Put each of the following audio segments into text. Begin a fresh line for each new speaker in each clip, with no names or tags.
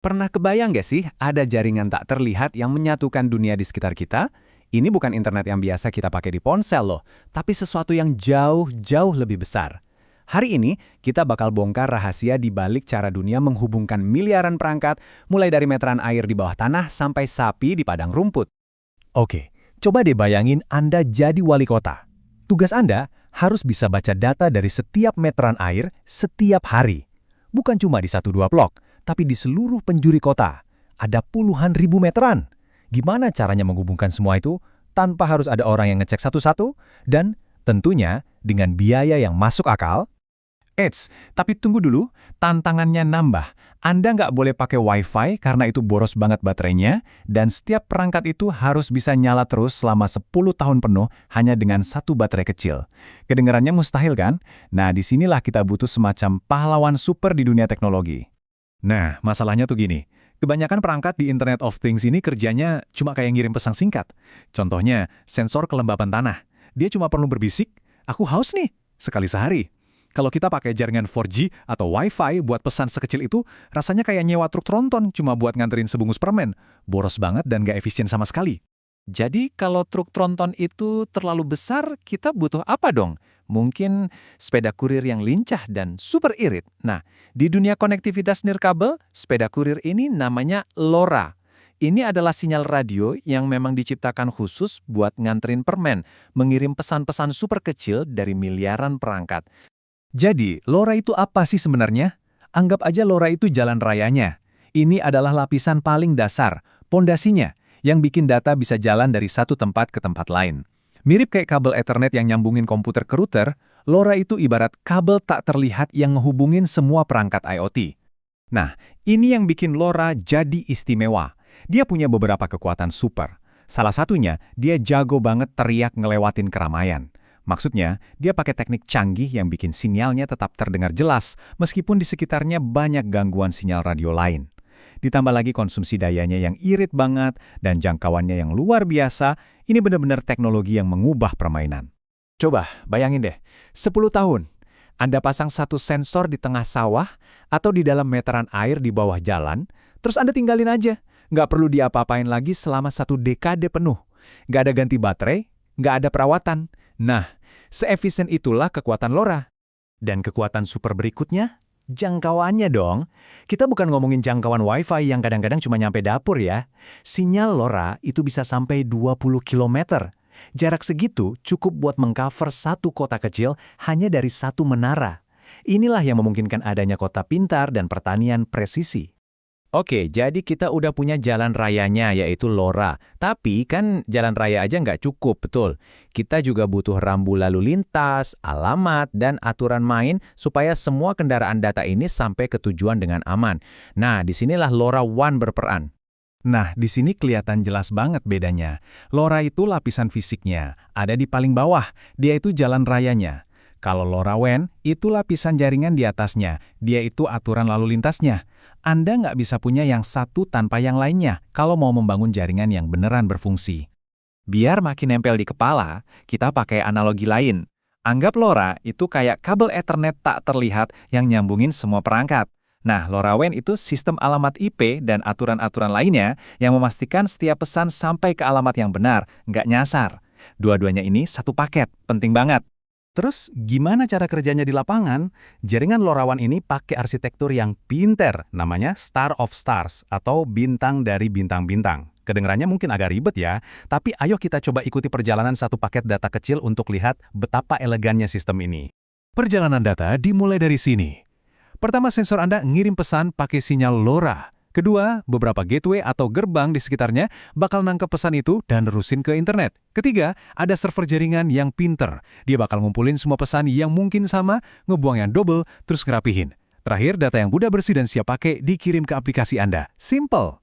Pernah kebayang nggak sih ada jaringan tak terlihat yang menyatukan dunia di sekitar kita? Ini bukan internet yang biasa kita pakai di ponsel loh, tapi sesuatu yang jauh-jauh lebih besar. Hari ini, kita bakal bongkar rahasia di balik cara dunia menghubungkan miliaran perangkat, mulai dari meteran air di bawah tanah sampai sapi di padang rumput.
Oke, coba deh bayangin Anda jadi wali kota. Tugas Anda harus bisa baca data dari setiap meteran air setiap hari. Bukan cuma di 1-2 blok, tapi di seluruh penjuru kota. Ada puluhan ribu meteran. Gimana caranya menghubungkan semua itu tanpa harus ada orang yang ngecek satu-satu? Dan tentunya dengan biaya yang masuk akal.
Eits, tapi tunggu dulu, tantangannya nambah. Anda nggak boleh pakai Wi-Fi karena itu boros banget baterainya, dan setiap perangkat itu harus bisa nyala terus selama 10 tahun penuh hanya dengan satu baterai kecil. Kedengarannya mustahil kan? Nah, disinilah kita butuh semacam pahlawan super di dunia teknologi. Nah, masalahnya tuh gini. Kebanyakan perangkat di Internet of Things ini kerjanya cuma kayak ngirim pesan singkat. Contohnya, sensor kelembapan tanah. Dia cuma perlu berbisik, aku haus nih, sekali sehari. Kalau kita pakai jaringan 4G atau Wi-Fi buat pesan sekecil itu, rasanya kayak nyewa truk tronton cuma buat nganterin sebungkus permen. Boros banget dan gak efisien sama sekali.
Jadi kalau truk tronton itu terlalu besar, kita butuh apa dong? Mungkin sepeda kurir yang lincah dan super irit. Nah, di dunia konektivitas nirkabel, sepeda kurir ini namanya LoRa. Ini adalah sinyal radio yang memang diciptakan khusus buat nganterin permen, mengirim pesan-pesan super kecil dari miliaran perangkat.
Jadi, LoRa itu apa sih sebenarnya? Anggap aja LoRa itu jalan rayanya. Ini adalah lapisan paling dasar, pondasinya, yang bikin data bisa jalan dari satu tempat ke tempat lain. Mirip kayak kabel Ethernet yang nyambungin komputer ke router, LoRa itu ibarat kabel tak terlihat yang ngehubungin semua perangkat IoT. Nah, ini yang bikin LoRa jadi istimewa. Dia punya beberapa kekuatan super. Salah satunya, dia jago banget teriak ngelewatin keramaian. Maksudnya, dia pakai teknik canggih yang bikin sinyalnya tetap terdengar jelas, meskipun di sekitarnya banyak gangguan sinyal radio lain. Ditambah lagi konsumsi dayanya yang irit banget dan jangkauannya yang luar biasa, ini benar-benar teknologi yang mengubah permainan. Coba, bayangin deh, 10 tahun, Anda pasang satu sensor di tengah sawah atau di dalam meteran air di bawah jalan, terus Anda tinggalin aja. Nggak perlu diapa-apain lagi selama 1 dekade penuh. Nggak ada ganti baterai, nggak ada perawatan. Nah, seefisien itulah kekuatan LoRa. Dan kekuatan super berikutnya, jangkauannya dong. Kita bukan ngomongin jangkauan Wi-Fi yang kadang-kadang cuma nyampe dapur ya. Sinyal LoRa itu bisa sampai 20 km. Jarak segitu cukup buat mengcover satu kota kecil hanya dari satu menara. Inilah yang memungkinkan adanya kota pintar dan pertanian presisi.
Oke, jadi kita udah punya jalan rayanya, yaitu LoRa. Tapi kan jalan raya aja nggak cukup, betul. Kita juga butuh rambu lalu lintas, alamat, dan aturan main supaya semua kendaraan data ini sampai ke tujuan dengan aman. Nah, disinilah LoRaWAN berperan.
Nah, di sini kelihatan jelas banget bedanya. LoRa itu lapisan fisiknya, ada di paling bawah, dia itu jalan rayanya. Kalau LoRaWAN, itu lapisan jaringan di atasnya, dia itu aturan lalu lintasnya. Anda nggak bisa punya yang satu tanpa yang lainnya kalau mau membangun jaringan yang beneran berfungsi. Biar makin nempel di kepala, kita pakai analogi lain. Anggap LoRa itu kayak kabel Ethernet tak terlihat yang nyambungin semua perangkat. Nah, LoRaWAN itu sistem alamat IP dan aturan-aturan lainnya yang memastikan setiap pesan sampai ke alamat yang benar, nggak nyasar. Dua-duanya ini satu paket, penting banget. Terus, gimana cara kerjanya di lapangan? Jaringan LoRaWAN ini pakai arsitektur yang pinter, namanya Star of Stars atau bintang dari bintang-bintang. Kedengarannya mungkin agak ribet ya, tapi ayo kita coba ikuti perjalanan satu paket data kecil untuk lihat betapa elegannya sistem ini. Perjalanan data dimulai dari sini. Pertama, sensor Anda ngirim pesan pakai sinyal LoRa. Kedua, beberapa gateway atau gerbang di sekitarnya bakal nangkep pesan itu dan nerusin ke internet. Ketiga, ada server jaringan yang pinter. Dia bakal ngumpulin semua pesan yang mungkin sama, ngebuang yang double, terus ngerapihin. Terakhir, data yang udah bersih dan siap pakai dikirim ke aplikasi Anda. Simple.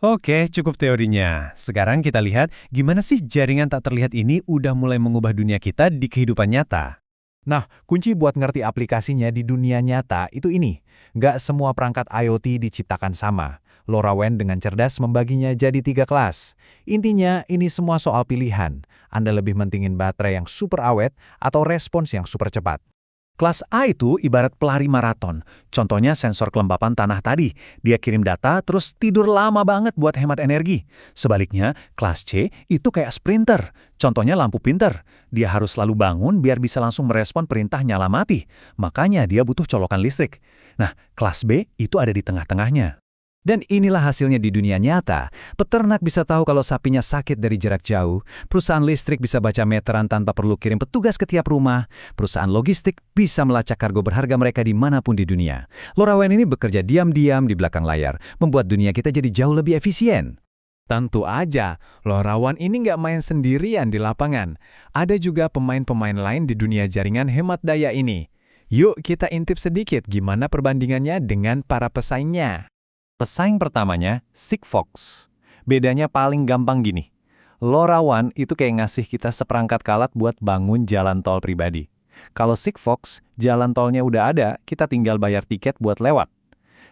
Oke, cukup teorinya. Sekarang kita lihat gimana sih jaringan tak terlihat ini udah mulai mengubah dunia kita di kehidupan nyata.
Nah, kunci buat ngerti aplikasinya di dunia nyata itu ini. Nggak semua perangkat IoT diciptakan sama. LoRaWAN dengan cerdas membaginya jadi 3 kelas. Intinya, ini semua soal pilihan. Anda lebih mentingin baterai yang super awet atau respons yang super cepat.
Kelas A itu ibarat pelari maraton. Contohnya sensor kelembapan tanah tadi. Dia kirim data terus tidur lama banget buat hemat energi. Sebaliknya, kelas C itu kayak sprinter. Contohnya lampu pinter. Dia harus selalu bangun biar bisa langsung merespon perintah nyala mati. Makanya dia butuh colokan listrik. Nah, kelas B itu ada di tengah-tengahnya.
Dan inilah hasilnya di dunia nyata. Peternak bisa tahu kalau sapinya sakit dari jarak jauh. Perusahaan listrik bisa baca meteran tanpa perlu kirim petugas ke tiap rumah. Perusahaan logistik bisa melacak kargo berharga mereka dimanapun di dunia. LoRaWAN ini bekerja diam-diam di belakang layar, membuat dunia kita jadi jauh lebih efisien.
Tentu aja, LoRaWAN ini nggak main sendirian di lapangan. Ada juga pemain-pemain lain di dunia jaringan hemat daya ini. Yuk kita intip sedikit gimana perbandingannya dengan para pesaingnya. Pesaing pertamanya, Sigfox. Bedanya paling gampang gini. LoRaWAN itu kayak ngasih kita seperangkat kalat buat bangun jalan tol pribadi. Kalau Sigfox, jalan tolnya udah ada, kita tinggal bayar tiket buat lewat.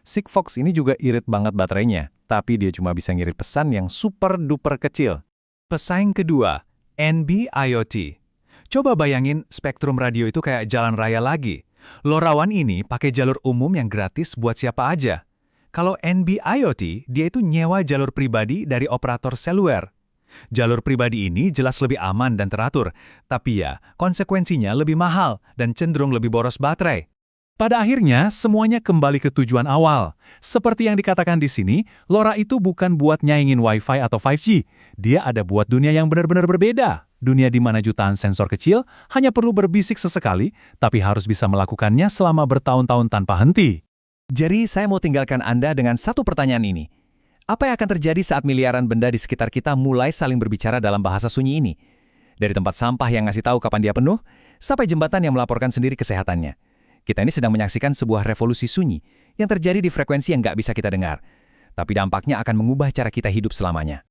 Sigfox ini juga irit banget baterainya, tapi dia cuma bisa ngirit pesan yang super duper kecil. Pesaing kedua, NB-IoT. Coba bayangin spektrum radio itu kayak jalan raya lagi. LoRaWAN ini pakai jalur umum yang gratis buat siapa aja. Kalau NB-IoT, dia itu nyewa jalur pribadi dari operator seluler. Jalur pribadi ini jelas lebih aman dan teratur, tapi ya, konsekuensinya lebih mahal dan cenderung lebih boros baterai. Pada akhirnya, semuanya kembali ke tujuan awal. Seperti yang dikatakan di sini, LoRa itu bukan buat nyaingin Wi-Fi atau 5G. Dia ada buat dunia yang benar-benar berbeda. Dunia di mana jutaan sensor kecil hanya perlu berbisik sesekali, tapi harus bisa melakukannya selama bertahun-tahun tanpa henti.
Jadi saya mau tinggalkan Anda dengan satu pertanyaan ini. Apa yang akan terjadi saat miliaran benda di sekitar kita mulai saling berbicara dalam bahasa sunyi ini? Dari tempat sampah yang ngasih tahu kapan dia penuh, sampai jembatan yang melaporkan sendiri kesehatannya. Kita ini sedang menyaksikan sebuah revolusi sunyi yang terjadi di frekuensi yang nggak bisa kita dengar. Tapi dampaknya akan mengubah cara kita hidup selamanya.